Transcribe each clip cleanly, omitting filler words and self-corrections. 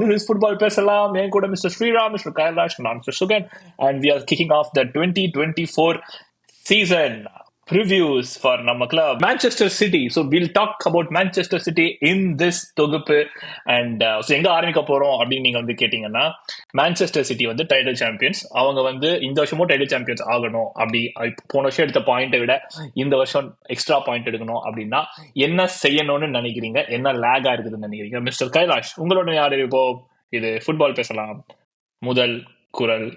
this is Football Pesalam. என் கூட Mr. Sriram, Mr. Kailash, and I'm Mr. Sugan, and we are kicking off the 2024 season previews for நம்ம club Manchester City. So we'll talk about Manchester City in this தொகுப்பு. And so எங்க ஆரம்பிக்க போறோம் அப்படின்னு நீங்க வந்து கேட்டீங்கன்னா, மான்செஸ்டர் சிட்டி வந்து டைட்டில் சாம்பியன்ஸ். அவங்க வந்து இந்த வருஷமும் டைட்டில் சாம்பியன்ஸ் ஆகணும். அப்படி போன வருஷம் எடுத்த பாயிண்டை விட இந்த வருஷம் எக்ஸ்ட்ரா பாயிண்ட் எடுக்கணும் அப்படின்னா என்ன செய்யணும்னு நினைக்கிறீங்க? என்ன லேகா இருக்குதுன்னு நினைக்கிறீங்க? மிஸ்டர் கைலாஷ், உங்களோட யாரு இப்போ இது ஃபுட்பால் பேசலாம் முதல் குரல்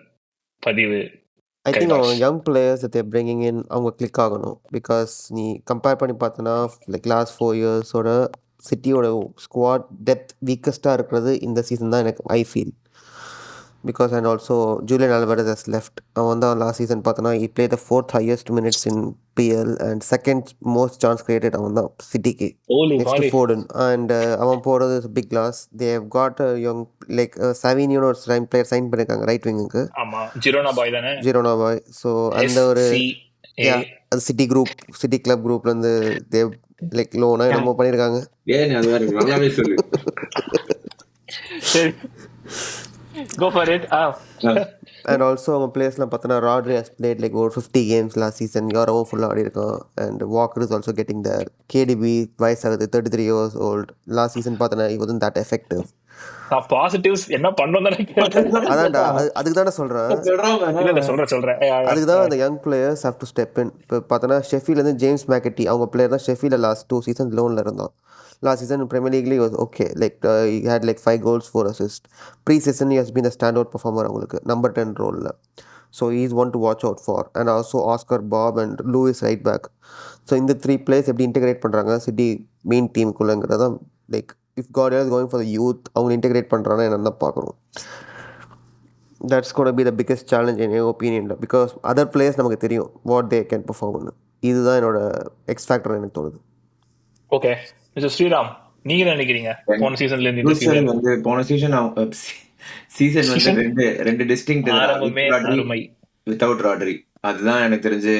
பதிவு? I think our young players that they're bringing in அவங்க கிளிக் ஆகணும். பிகாஸ் நீ கம்பேர் பண்ணி பார்த்தோன்னா லைக் லாஸ்ட் 4 இயர்ஸோட சிட்டியோட ஸ்குவாட் டெப்த் வீக்கஸ்டாக இருக்கிறது இந்த சீசன் தான் எனக்கு I feel. Because and also Julian Alvarez has left. அவன் தான் லாஸ்ட் சீசன் பார்த்தோன்னா he played the 4th highest minutes in PL and second most chance created அவன் தான் சிட்டிக்கு நெக்ஸ்ட் ஃபோர்டன். அண்ட் அவன் போகிறது is big loss. They have got a young like சாவினியோட ஒரு பிளேயர் சைன் பண்ணியிருக்காங்க ரைட் விங்குக்கு, ஜிரோனா பாய். ஸோ அந்த ஒரு அது சிட்டி குரூப், சிட்டி கிளப் குரூப்லேருந்து தேவ் லைக் லோனா என்னமோ பண்ணியிருக்காங்க. Go for it. And also அவங்க பிளேயர்ஸ்லாம் பார்த்தோன்னா Rodri has played like over 50 games last season. யாரும் ஃபுல்லாக ஆடி இருக்கான். And Walker is also getting there. KDB வயசாகுது, 33 years old. லாஸ்ட் சீசன் பார்த்தோன்னா he wasn't that effective. Positives என்ன பண்ணணும் அதான்டா, அதுக்கு தானே சொல்கிறேன். அதுக்கு தான் அந்த young players have to step in. இப்போ பார்த்தோன்னா ஷெஃபீல்ட்லேருந்து ஜேம்ஸ் மேக்கட்டி அவங்க பிளேயர் தான் ஷெஃபீல்டில் லாஸ்ட் 2 seasons லோனில் இருந்தான். Last season in Premier League was okay. Like he had like 5 goals, 4 assists. Pre-season he has been the standout performer அவங்களுக்கு number 10 role. So he's one to watch out for. And also Oscar Bob and Lewis right back. So இந்த 3 players எப்படி integrate பண்ணுறாங்க City main டீமுக்குள்ளங்கிறத like if Guardiola is going for the youth அவங்க integrate பண்ணுறாங்கன்னா என்னென்ன பார்க்கணும். That's going to be the biggest challenge in my opinion, because other players நமக்கு தெரியும் what they can perform. இதுதான் என்னோட எக்ஸ் ஃபேக்டர் எனக்கு தோணுது. ஓகே மிஸ்டர் ஸ்ரீராம், நீங்க என்ன நினைக்கிறீங்க? போன சீசன்ல இருந்து இந்த சீசன் வந்து போன சீசன் வந்து ரெண்டு டிஸ்டிங்க்ட் வித்தவுட் ராட்ரி. அதுதான் எனக்கு தெரிஞ்சு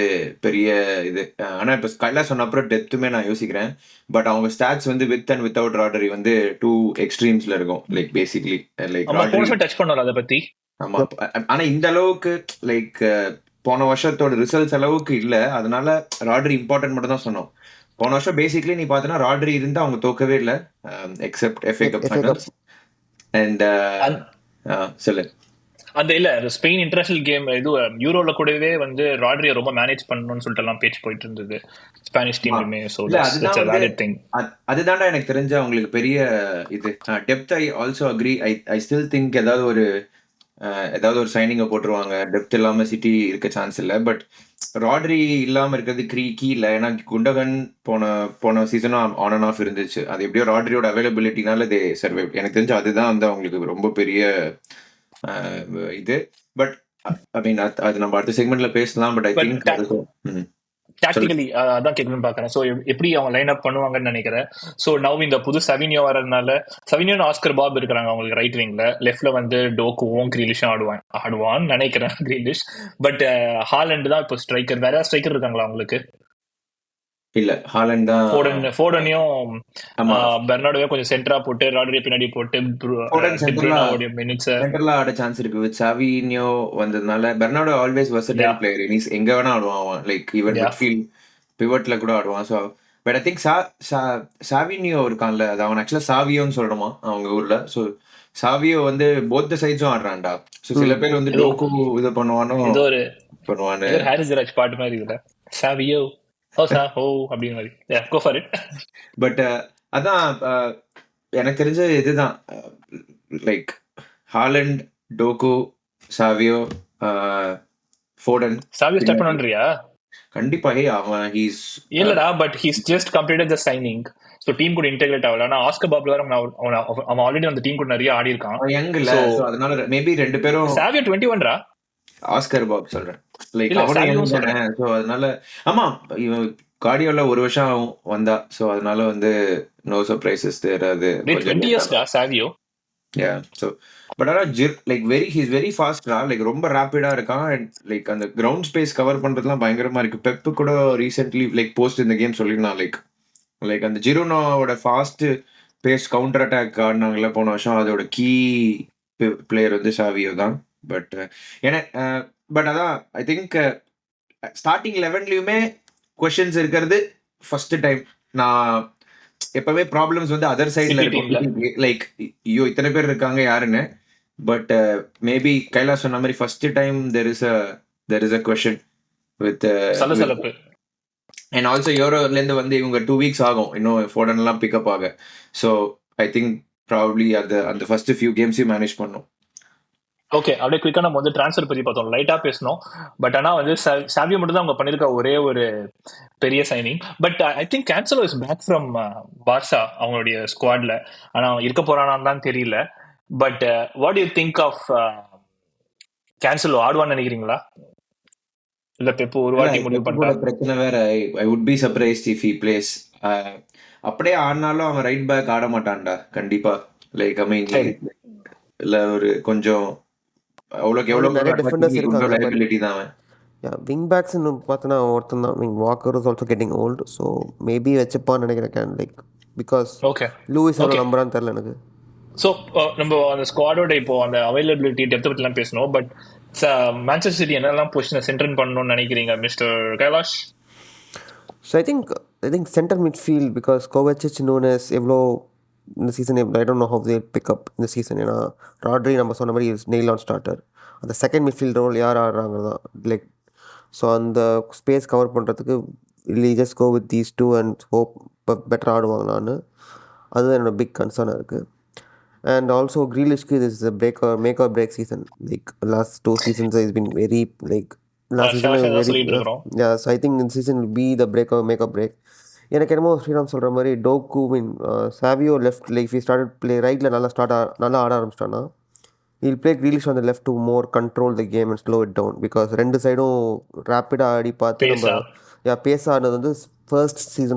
பெரிய இது. ஆனா இப்ப கைலாஷ் சொன்ன அப்புறம் டெப்த்துமே நான் யோசிக்கிறேன். பட் அவங்க ஸ்டாட்ஸ் வந்து வித் அண்ட் வித்தவுட் ராட்ரி வந்து 2 எக்ஸ்ட்ரீம்ஸ்ல இருக்கும். லைக் பேசிக்லி லைக் டச் பண்ணல அத பத்தி. ஆமா, ஆனா இந்த அளவுக்கு லைக் போன வருஷத்தோட ரிசல்ட்ஸ் அளவுக்கு இல்ல. அதனால ராட்ரி இம்பார்ட்டன்ட் மட்டும் தான் சொன்னோம். போன வருஷம் பேசிக்லி நீ பார்த்தனா ராட்ரி இருந்து அவங்க தோக்கவே இல்லை except FA cup finals. And சொல்லு அந்த இல்ல ஸ்பெயின் இன்டர்நேஷனல் கேம் இது யூரோல கூடவே வந்து ராட்ரியை ரொம்ப மேனேஜ் பண்ணணும்னு சொல்லிட்டு எல்லாம் பேச்சு போயிட்டு இருந்தது ஸ்பானிஷ் டீம்லயுமே. So that's a valid thing. அதுதான்டா எனக்கு தெரிஞ்ச அவங்களுக்கு பெரிய இது depth. I also agree. I still think ஏதாவது ஒரு சைனிங்கை போட்டுருவாங்க. டெப்த் இல்லாம சிட்டி இருக்க சான்ஸ் இல்லை. பட் ராட்ரி இல்லாம இருக்கிறது கீ இல்லை. ஏன்னா குண்டகன் போன சீசனும் ஆன் அண்ட் ஆஃப் இருந்துச்சு. அது எப்படியோ ராட்ரியோட அவைலபிலிட்டினால தே சர்வைவ். எனக்கு தெரிஞ்சு அதுதான் வந்து அவங்களுக்கு ரொம்ப பெரிய இது. பட் ஐ மீன் அது நம்ம அடுத்த செக்மெண்ட்ல பேசலாம். பட் ஐ திங்க் டாக்டிகலி அதான் கேட்கணும்னு பாக்குறேன். ஸோ எப்படி அவங்க லைன் அப் பண்ணுவாங்கன்னு நினைக்கிறேன். ஸோ நவ் இந்த புது சவினியோ வரதுனால சவினியோ ஆஸ்கர் பாப் இருக்கிறாங்க அவங்களுக்கு ரைட் விங்ல. லெஃப்ட்ல வந்து டோக்குவும் கிரீலிஷும் ஆடுவான்னு நினைக்கிறேன் கிரீலிஷ். பட் ஹாலண்ட் தான் இப்போ ஸ்ட்ரைக்கர். வேற ஸ்ட்ரைக்கர் இருக்காங்களா அவங்களுக்கு? இல்ல, ஹாலண்ட் தான். ஃபோடனையும் பெர்னார்டோவையும் கொஞ்சம் சென்டரா போட்டு ராட்ரியை பின்னாடி போட்டு சென்டர்ல ஆட சான்ஸ் இருக்கு. வித் சாவினியோ வந்ததுனால பெர்னார்டோ ஆல்வேஸ் வெர்சடைல் பிளேயர். நீ எங்க வேணா ஆடுவான். லைக் ஈவன் மிட்ஃபீல்ட் பிவட்ல கூட ஆடுவான். ஸோ பட் ஐ திங்க் சாவினியோ இருக்கான்ல, அது அவன் ஆக்சுவலா சாவியோன்னு சொல்றோமா அவங்க ஊர்ல. ஸோ சாவியோ வந்து போத் தி சைட்ஸும் ஆடுறான்டா. ஸோ சில பேர் வந்து டோக்கு இது பண்ணுவானு ஹாரிஸ் ராஜ் பாட்டு மாதிரி இல்ல சாவியோ பட் அதான் எனக்கு தெரிஞ்ச இதுதான். Like Haaland, Doku, Savinho, Foden. Savinho start பண்ணறியா? கண்டிப்பா. அவன் இல்லடா, but he's just completed the signing. So team கூட இன்டகிரேட் ஆகல. ஆனா ஆஸ்கர் பாப் வேற அவன் ஆல்ரெடி அந்த டீம் கூட நிறைய ஆடி இருக்கான். யங் இல்ல, சோ அதனால மேபி ரெண்டு பேரும். சாவியோ 21 ரா. ஆஸ்கர் பாப் சொல்றேன். லைக் அவனும் சோ அதனால ஆமா கார்டியோல ஒரு வருஷம் வந்தா. சோ அதனால வந்து நோ சர்ப்ரைசஸ் தேர். அது 20 இயர்ஸ் டா Savio. Yeah, so but like he's very fast ரா. லைக் ரொம்ப ராபிடா இருக்கான். லைக் அந்த கிரவுண்ட் ஸ்பேஸ் கவர் பண்றதுலாம் பயங்கரமா இருக்கு. பெப் கூட ரீசென்ட்லி லைக் போஸ்ட் இந்த கேம் சொல்லிருந்தான். லைக் அந்த ஜிரோனாவோட ஃபாஸ்ட் பேஸ் கவுண்டர் அட்டாக் ஆடினாங்களே போன வருஷம், அதோட கீ பிளேயர் வந்து சாவியோ தான். பட் பட் அதான் ஐ திங்க் ஸ்டார்டிங் 11லயுமே கொஸ்டின்ஸ் இருக்கிறது ஃபர்ஸ்ட் டைம். நான் எப்பவுமே ப்ராப்ளம்ஸ் வந்து அதர் சைட்ல இருக்கும், லைக் ஐயோ இத்தனை பேர் இருக்காங்க யாருன்னு. பட் மேபி கைலாஷ் சொன்ன மாதிரி first time there is a question with சலசலப்பு. அண்ட் ஆல்சோ யூரோல இருந்து வந்து இவங்க 2 weeks ஆகும் இன்னும் ஃபோர்டன் எல்லாம் பிக்கப் ஆக. ஸோ ஐ திங்க் ப்ராபப்ளி அந்த ஃபர்ஸ்ட் ஃபியூ கேம்ஸையும் மேனேஜ் பண்ணும். ஓகே, அப்படியே குயிக்கா நம்ம வந்து ட்ரான்ஸ்ஃபர் பத்தி பார்த்தோம், லைட்டா பேசணும். பட் ஆனா வந்து சாவியோ மட்டும் தான் அவங்க பண்ணிருக்க ஒரே ஒரு பெரிய signing. But I think Cancelo is back from Barca அவங்களுடைய ஸ்குவாட்ல. ஆனா இருக்க போறானான்னு தான் தெரியல. But what you think of Cancelo? ஆடுவான்னு நினைக்கிறீங்களா? இல்ல பெப்பு ஒரு வாட்டி முடிவு பண்றாரு. பிரச்சனை வேற. I would be surprised if he plays. அப்படியே ஆடினாலும் அவன் ரைட் பேக் ஆட மாட்டான்டா கண்டிப்பா. லைக் ஐ மீன் இல்ல ஒரு கொஞ்சம் அவ்வளோக்கு எவ்வளவு நிறைய டிஃபெண்டர்ஸ் இருக்காங்க. லைபிலிட்டி தான் அவன். விங் பேக்ஸ்னு பார்த்தோன்னா ஒருத்தன் தான். Wing Walker is also getting old. So maybe வச்சுப்பான்னு நினைக்கிறேன். லைக் பிகாஸ் ஓகே லூயிஸ் எவ்வளோ நம்பரான்னு தெரியல எனக்கு. ஸோ நம்ம அந்த ஸ்குவாடோட இப்போ அந்த அவைலபிலிட்டி டெப்த் பற்றிலாம் பேசணும். பட் மான்செஸ்டர் சிட்டி என்னெல்லாம் பொசிஷனை சென்டர் பண்ணணும்னு நினைக்கிறீங்க mister Kailash? So I think centre midfield, because Kovacic Nunes எவ்வளோ இந்த season I don't know how they pick up இந்த சீசன். ஏன்னா ராட்ரி நம்ம சொன்ன மாதிரி நெயில் ஆன் ஸ்டார்டர். அந்த செகண்ட் மிட்ஃபீல்ட் ரோல் யார் ஆடுறாங்க தான் லைக். ஸோ அந்த ஸ்பேஸ் கவர் பண்ணுறதுக்கு இல்லை just go with these two and hope better ஆடுவாங்களான்னு. அதுதான் என்னோட பிக் கன்சர்னாக இருக்குது. And also Grealishக்கு this is a make or break season. Like last 2 seasons has been very like last season was very yeah. So I think this season will be the make or break. எனக்கு என்னமோ ஸ்ரீராம் சொல்கிற மாதிரி Doku mean Savinho left like he started play ரைட்டில் நல்லா ஆட ஆரம்பிச்சிட்டான்னா he'll play Grealish on the left to more control the game and slow it down. Because ரெண்டு சைடும் ரேப்பிடாக ஆடி பார்த்து நம்ம பேச ஆடினது வந்து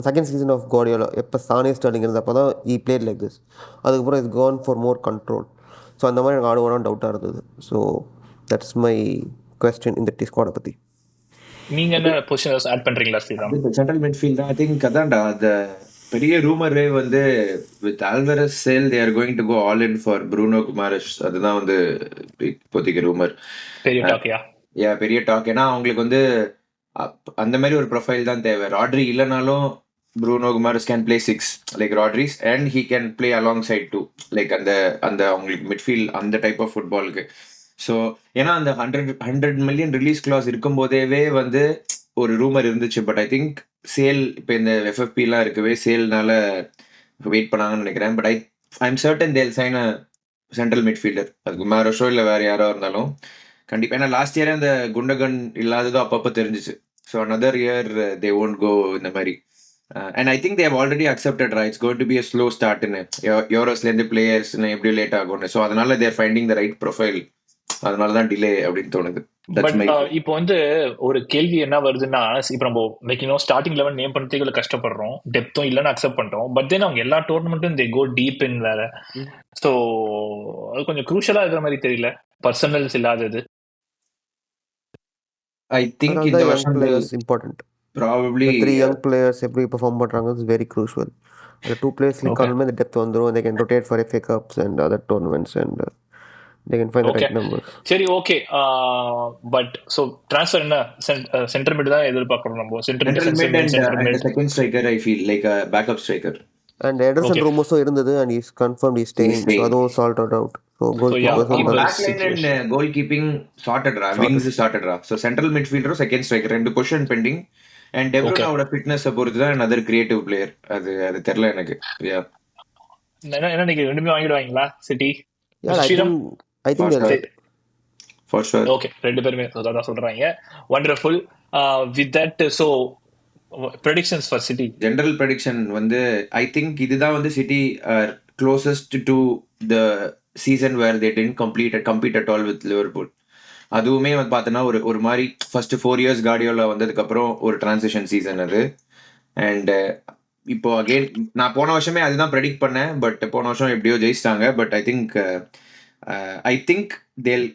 செகண்ட் சீசன் ஆஃப் கார்டியோலா எப்போ சானே ஸ்டார்டிங் இருந்தப்போ தான் ஈ பிளேட் லைக் திஸ். அதுக்கப்புறம் it's gonna for more control. So அந்த மாதிரி எனக்கு ஆடுவானான்னு டவுட்டாக இருந்தது. ஸோ தட்ஸ் மை கொஸ்டின் இந்த ஸ்குவாடை பற்றி. நீங்க என்ன பொசிஷன் ஆட் பண்றீங்களா Sriram? Central midfield I think அதான்டா அந்த பெரிய ரூமரே வந்து with Alvarez sale they are going to go all in for Bruno Guimaraes. அதுதான் வந்து இப்போதைக்கு ரூமர். பெரிய டாக்கியா? பெரிய டாக். ஏன்னா அவங்களுக்கு வந்து அந்த மாதிரி ஒரு ப்ரொஃபைல் தான் தேவை. ராட்ரி இல்லைனாலும் Bruno Guimaraes can play 6 like Rodri's and he can play alongside 2 like அந்த அவங்களுக்கு மிட்ஃபீல்ட் அந்த டைப் ஆஃப் ஃபுட்பாலுக்கு. ஸோ ஏன்னா அந்த 100 million ரிலீஸ் கிளாஸ் இருக்கும் போதேவே வந்து ஒரு ரூமர் இருந்துச்சு. பட் ஐ திங்க் சேல் இப்போ இந்த எஃப்எஃபிலாம் இருக்கவே சேல்னால வெயிட் பண்ணாங்கன்னு நினைக்கிறேன். பட் ஐம் சர்டன் தேல் சைன் அ சென்ட்ரல் மிட்ஃபீல்டர். அது குமாரஸோ இல்லை வேற யாரோ இருந்தாலும் கண்டிப்பா. ஏன்னா லாஸ்ட் இயரே அந்த குண்டகன் இல்லாததோ அப்பப்போ தெரிஞ்சிச்சு. So another year they won't go இந்த மாதிரி. And I think they have already accepted, right? It's going to be a slow start in யூரோஸ்லேருந்து பிளேயர்ஸ் எப்படி லேட் ஆகும்னு. ஸோ அதனால they are finding the right profile. அதனால தான் delay அப்படின்னு தோணுது. பட் இப்போ வந்து ஒரு கேள்வி என்ன வருதுன்னா, இப்போ நம்ம வைக்கணும் ஸ்டார்டிங் லெவல் நேம் பண்ணுறதுக்கு கஷ்டப்படுறோம், டெப்த்தும் இல்லைன்னு அக்செப்ட் பண்றோம். பட் தென் அவங்க எல்லா டோர்னமெண்ட்டும் தே கோ டீப் இன் வேற. ஸோ அது கொஞ்சம் க்ரூஷலா இருக்கிற மாதிரி தெரியல, பர்சனல்ஸ் இல்லாதது. I think in the young players important. Probably 3 young players எப்படி பெர்ஃபார்ம் பண்றாங்க is very crucial. The 2 players click on the depth வந்துரும். They can rotate for FA Cups and other tournaments and they can find the right numbers. சரி okay. But so transfer என்ன centre mid தான் எதிர்பார்க்கறோம் நம்ம. Centre mid and second striker I feel like a backup striker. And Ederson rumors இருந்தது and he's confirmed he's staying. So அதுவும் sorted out. So backline and goalkeeping sorted ra. Wings sorted ra. So central midfielder second striker ரெண்டு position பெண்டிங். And De Bruyne அவரோட fitness பொறுத்து தான் another creative player. அது தெரியல எனக்கு. யா என்ன நீங்க ரெண்டுமே வாங்கிடுவாங்களா City? I think for sure. Okay, ரெண்டு பேருமே அதான் சொல்றாங்க. Wonderful. With that, so predictions for City. General prediction வந்து I think இதுதான் வந்து City are closest to the season where they didn't compete at all with Liverpool. அதுவுமே வந்து பார்த்தோன்னா ஒரு மாதிரி ஃபர்ஸ்ட் 4 years கார்டியோலா வந்ததுக்கப்புறம் ஒரு டிரான்சிஷன் சீசன் அது. அண்ட் இப்போ அகெயின் நான் போன வருஷமே அதுதான் ப்ரெடிக்ட் பண்ணேன். பட் போன வருஷம் எப்படியோ ஜெயிச்சிட்டாங்க. பட் ஐ திங்க் தேல்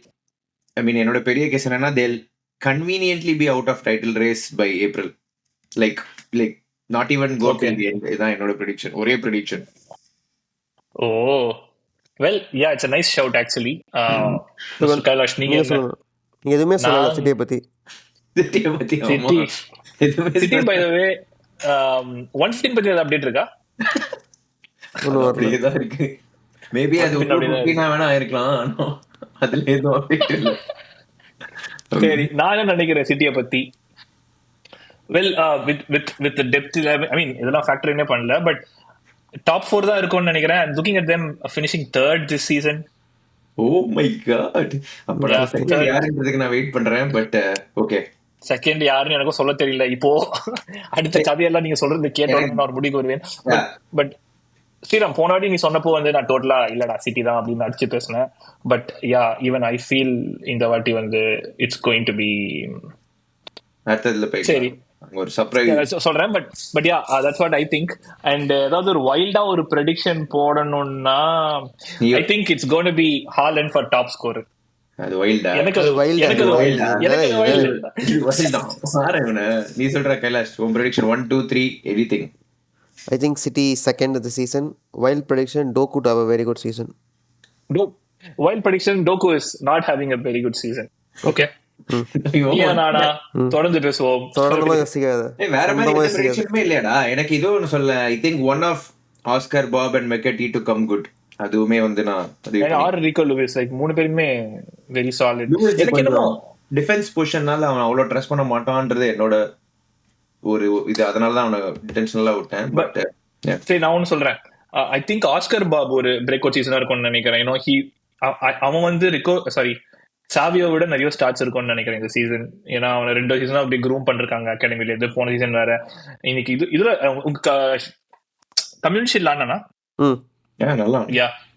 என்னோட பெரிய கேஸ் என்னன்னா they'll conveniently be out of title race by April. Like not even go to the end. இதுதான் என்னோட ப்ரெடிக்ஷன், ஒரே prediction. Oh well yeah it's a nice shout actually. Kailash நீங்க எதுவுமே சொல்லல சிட்டியை பத்தி. சிட்டி பை தி வே 115 பத்தி ஏதாவது அப்டேட் இருக்கா? அப்படியே தான் இருக்கு. மேபி அது வேணா இருக்கலாம். அதுல எதுவும் அப்டேட் இல்ல. சரி, நான் என்ன நினைக்கிறேன் சிட்டியை பத்தி. Well with depth I mean இதெல்லாம் ஃபேக்டரினே பண்ணல, பட் டாப் 4 தான் இருக்கும்னு நினைக்கிறேன். Looking at them finishing third this season. Oh my god. அப்ப செகண்ட் யாருன்றதுக்கு நான் வெயிட் பண்றேன். பட் ஓகே, செகண்ட் யாருன்னு எனக்கும் சொல்ல தெரியல. இப்போ அடுத்த கதையெல்லாம் நீங்க சொல்றது கேட்டோன்னு நான் ஒரு முடிவுக்கு வருவேன். பட் ஸ்ரீராம், போனாடி நீ சொன்னப்போ வந்து நான் டோட்டலா இல்லடா சிட்டி தான் அப்படின்னு அடிச்சு பேசினேன். But yeah even I feel இந்த வாட்டி வந்து இட்ஸ் கோயிங் டு பி சரி ஒரு சர்ப்ரைஸ் சொல்றேன். But yeah that's what I think. And ஏதாவது ஒரு வைல்டா ஒரு ப்ரெடிக்ஷன் போடணும்னா I think it's going to be Haaland for top scorer. அது வைல்டா? நீ சொல்ற கைலாஷ் உன் prediction 1 2 3 anything? I think City second of the season. Wild prediction, Doku to have a very good season. Wild prediction, Doku is not having a very good season. Okay. தொடர்ந்து பேசுவோம். தொடர்ந்து யோசிக்காத. வேற மாதிரி prediction இல்லையாடா? எனக்கு இது ஒன்னு சொல்ல. I think one of Oscar, Bob and McAtee to come good. அதுவுமே வந்து நான் ஆர் ரிகோ லூயிஸ் லைக் மூணு பேருமே வெரி சாலிட். எனக்கு என்னமோ டிஃபென்ஸ் பொசிஷன்னால அவன் அவ்வளவு ட்ரஸ்ட் பண்ண மாட்டான்றது என்னோட ஒரு இது. அதனால தான் அவனை டிடென்ஷனலா விட்டேன். பட் சரி, நான் ஒன்னு சொல்றேன். ஐ திங்க் ஆஸ்கர் பாப் ஒரு பிரேக் அவுட் சீசனா இருக்கும்னு நினைக்கிறேன். ஏன்னா அவன் வந்து சாவியோ விட நிறைய ஸ்டார்ட்ஸ் இருக்கும்னு நினைக்கிறேன் இந்த சீசன். ஏன்னா அவனை 2 சீசனா அப்படி க்ரூம் பண்ணிருக்காங்க அகாடமில. இது போன சீசன் வேற. இன்னைக்கு இதுல கம்யூனிட்டி இல்லானா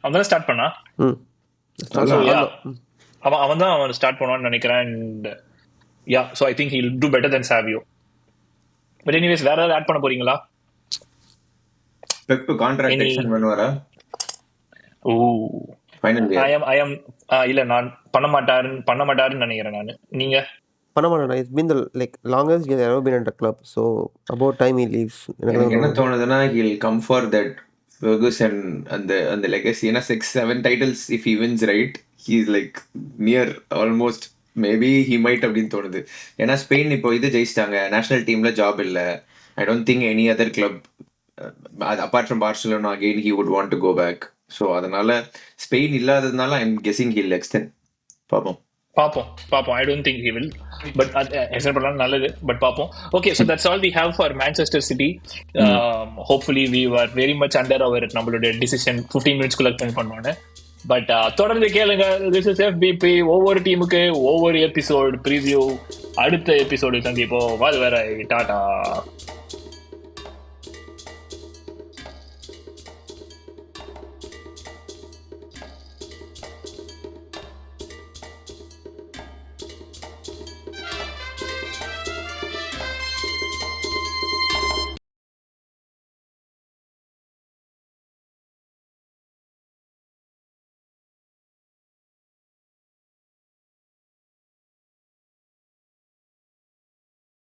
அவன் தான் ஸ்டார்ட் பண்ணா. அவன் தான் அவன் ஸ்டார்ட் பண்ணுவான்னு நினைக்கிறேன். And yeah so I think he'll to better then Savio. But anyways வேற ஏதாவது ஆட் பண்ண போறீங்களா? பெப் கான்ட்ராக்ட் எக்ஸ்டெண்ட் பண்ணுவாரா? ஓ ஃபைனலி ஐ அம் இல்ல, நான் பண்ண மாட்டாருன்னு நினைக்கிறேன் நான். நீங்க பண்ண மாட்டேன். It's been the longest he has ever been at the club, so about time he leaves. எனக்கு என்ன தோணுதுன்னா he'll come for that Ferguson and the legacy. ஏன்னா 6-7 titles if he wins, right? He's like near almost. Maybe he might அப்படின்னு தோணுது. ஏன்னா Spain இப்போ இது ஜெயிச்சிட்டாங்க, நேஷனல் டீம்ல ஜாப் இல்ல. I don't think any other club apart from Barcelona again he would want to go back. So அதனால Spain இல்லாததுனால I am guessing he'll extend. பார்ப்போம். I don't think he will, but extend பண்ணலாம் நல்லது. But பார்ப்போம். Okay, so that's all we have for Manchester City. Hopefully we were very much under our நம்மளுடைய decision 15 minutes குள்ள பண்ணுவானே. But தொடர்ந்து கேளுங்க. This is FBP. ஒவ்வொரு டீமுக்கு ஒவ்வொரு எபிசோட் ப்ரிவியூ. அடுத்த எபிசோடு சந்திப்போம். அது வேற டாடா.